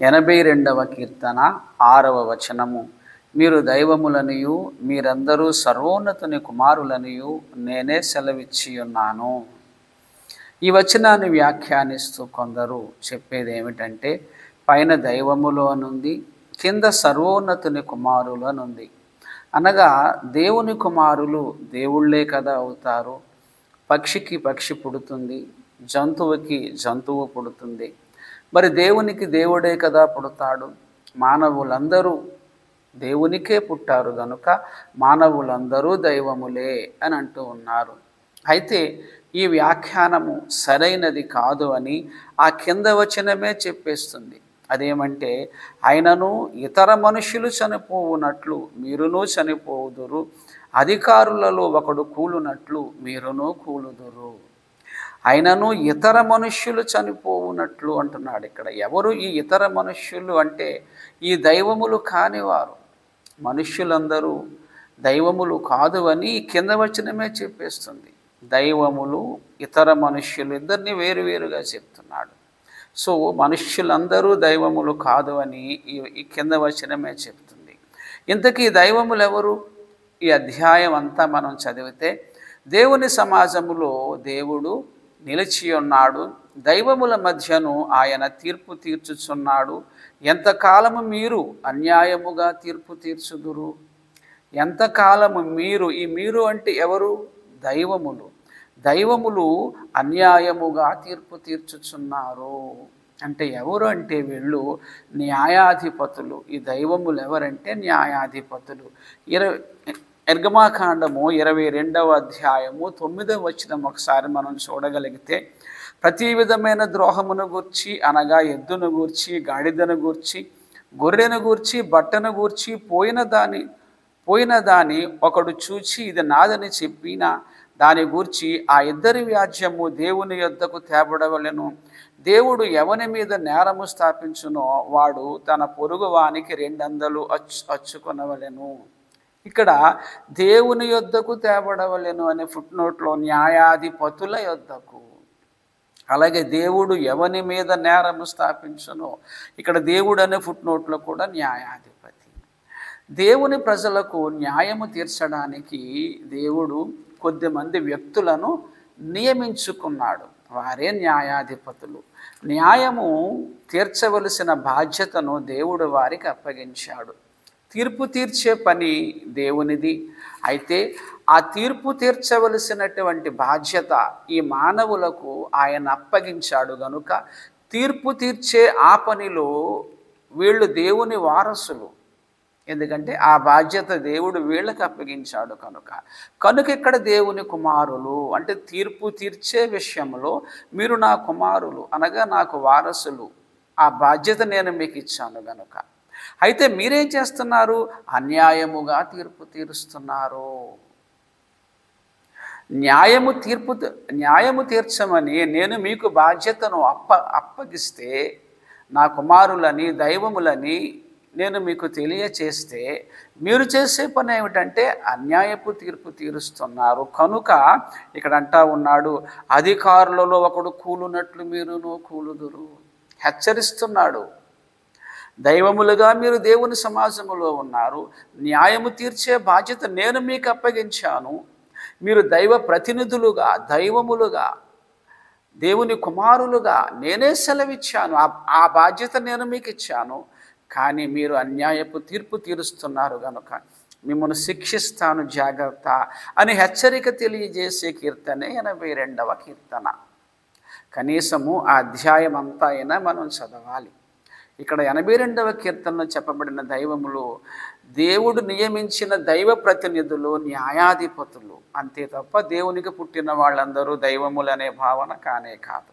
82వ కీర్తన 6వ వచనము. మీరు దైవములనియు మీరందరూ సర్వోన్నతుని కుమారులనియు నేనే సెలవిచ్చి ఉన్నాను. ఈ వచనాన్ని వ్యాఖ్యానిస్తూ కొందరు చెప్పేది ఏమిటంటే, పైన దైవములు అనుంది, కింద సర్వోన్నతుని కుమారులు అనుంది. అనగా దేవుని కుమారులు దేవుళ్ళే కదా అవుతారు. పక్షికి పక్షి పుడుతుంది, జంతువుకి జంతువు పుడుతుంది. మరి దేవునికి దేవుడే కదా పుడతాడు. మానవులందరూ దేవునికే పుట్టారు గనుక మానవులందరూ దైవములే అని అంటూ ఉన్నారు. అయితే ఈ వ్యాఖ్యానము సరైనది కాదు అని ఆ కింద వచనమే చెప్పేస్తుంది. అదేమంటే, ఆయనను ఇతర మనుషులు చనిపోవునట్లు మీరును చనిపోవుదురు, అధికారులలో ఒకడు కూలునట్లు మీరును కూలుదురు. ఆయనను ఇతర మనుష్యులు చనిపోవునట్లు అంటున్నాడు. ఇక్కడ ఎవరు ఈ ఇతర మనుష్యులు అంటే, ఈ దైవములు కానివారు. మనుష్యులందరూ దైవములు కాదు అని కింద వచనమే చెప్పేస్తుంది. దైవములు ఇతర మనుష్యులు ఇద్దరిని వేరువేరుగా చెప్తున్నాడు. సో మనుష్యులందరూ దైవములు కాదు అని ఈ కింద వచనమే చెప్తుంది. ఇంతకీ దైవములు ఎవరు? ఈ అధ్యాయం అంతా మనం చదివితే, దేవుని సమాజములో దేవుడు నిలిచి ఉన్నాడు, దైవముల మధ్యను ఆయన తీర్పు తీర్చుచున్నాడు. ఎంతకాలము మీరు అన్యాయముగా తీర్పు తీర్చుదురు? ఎంతకాలము మీరు, ఈ మీరు అంటే ఎవరు? దైవములు. దైవములు అన్యాయముగా తీర్పు తీర్చుచున్నారు అంటే ఎవరు అంటే వీళ్ళు న్యాయాధిపతులు. ఈ దైవములు ఎవరంటే న్యాయాధిపతులు. నిర్గమాకాండము 22వ అధ్యాయము 9వ వచనం ఒకసారి మనం చూడగలిగితే, ప్రతి విధమైన ద్రోహమును గూర్చి అనగా ఎద్దును గూర్చి, గాడిదను గూర్చి, గొర్రెను గూర్చి, బట్టను గూర్చి పోయిన దాని ఒకడు చూచి ఇది నాదని చెప్పిన దాని గూర్చి ఆ ఇద్దరి వ్యాజ్యము దేవుని యొద్దకు తేబడవలెను. దేవుడు ఎవని మీద నేరము స్థాపించునో వాడు తన పొరుగు వానికి 200 అచ్చుకొనవలెను. ఇక్కడ దేవుని యొద్దకు తేబడవలెను అనే ఫుట్నోట్లో న్యాయాధిపతుల యొద్దకు. అలాగే దేవుడు ఎవని మీద నేరము స్థాపించునో, ఇక్కడ దేవుడు అనే ఫుట్నోట్లో కూడా న్యాయాధిపతి. దేవుని ప్రజలకు న్యాయము తీర్చడానికి దేవుడు కొద్దిమంది వ్యక్తులను నియమించుకున్నాడు. వారే న్యాయాధిపతులు. న్యాయము తీర్చవలసిన బాధ్యతను దేవుడు వారికి అప్పగించాడు. తీర్పు తీర్చే పని దేవునిది. అయితే ఆ తీర్పు తీర్చవలసినటువంటి బాధ్యత ఈ మానవులకు ఆయన అప్పగించాడు గనుక తీర్పు తీర్చే ఆ పనిలో వీళ్ళు దేవుని వారసులు. ఎందుకంటే ఆ బాధ్యత దేవుడు వీళ్ళకి అప్పగించాడు కనుక ఇక్కడ దేవుని కుమారులు అంటే తీర్పు తీర్చే విషయంలో మీరు నా కుమారులు అనగా నాకు వారసులు. ఆ బాధ్యత నేను మీకు ఇచ్చాను గనుక. అయితే మీరేం చేస్తున్నారు? అన్యాయముగా తీర్పు తీరుస్తున్నారు. న్యాయము తీర్చమని నేను మీకు బాధ్యతను అప్పగిస్తే, నా కుమారులని దైవములని నేను మీకు తెలియచేస్తే, మీరు చేసే పని ఏమిటంటే అన్యాయపు తీర్పు తీరుస్తున్నారు. కనుక ఇక్కడ అంటా ఉన్నాడు, అధికారులలో ఒకడు కూలునట్లు మీరును కూలుదురు. హెచ్చరిస్తున్నాడు. దైవములుగా మీరు దేవుని సమాజంలో ఉన్నారు. న్యాయము తీర్చే బాధ్యత నేను మీకు అప్పగించాను. మీరు దైవ ప్రతినిధులుగా, దైవములుగా, దేవుని కుమారులుగా నేనే సెలవిచ్చాను. ఆ బాధ్యత నేను మీకు ఇచ్చాను. కానీ మీరు అన్యాయపు తీర్పు తీరుస్తున్నారు గనుక మిమ్మల్ని శిక్షిస్తాను జాగ్రత్త అని హెచ్చరిక తెలియజేసే కీర్తనే 82వ కీర్తన. కనీసము ఆ అధ్యాయం అంతా అయినా మనం చదవాలి. ఇక్కడ 82వ కీర్తనలో చెప్పబడిన దైవములు దేవుడు నియమించిన దైవ ప్రతినిధులు, న్యాయాధిపతులు అంతే తప్ప దేవునికి పుట్టిన వాళ్ళందరూ దైవములు అనే భావన కానే కాదు.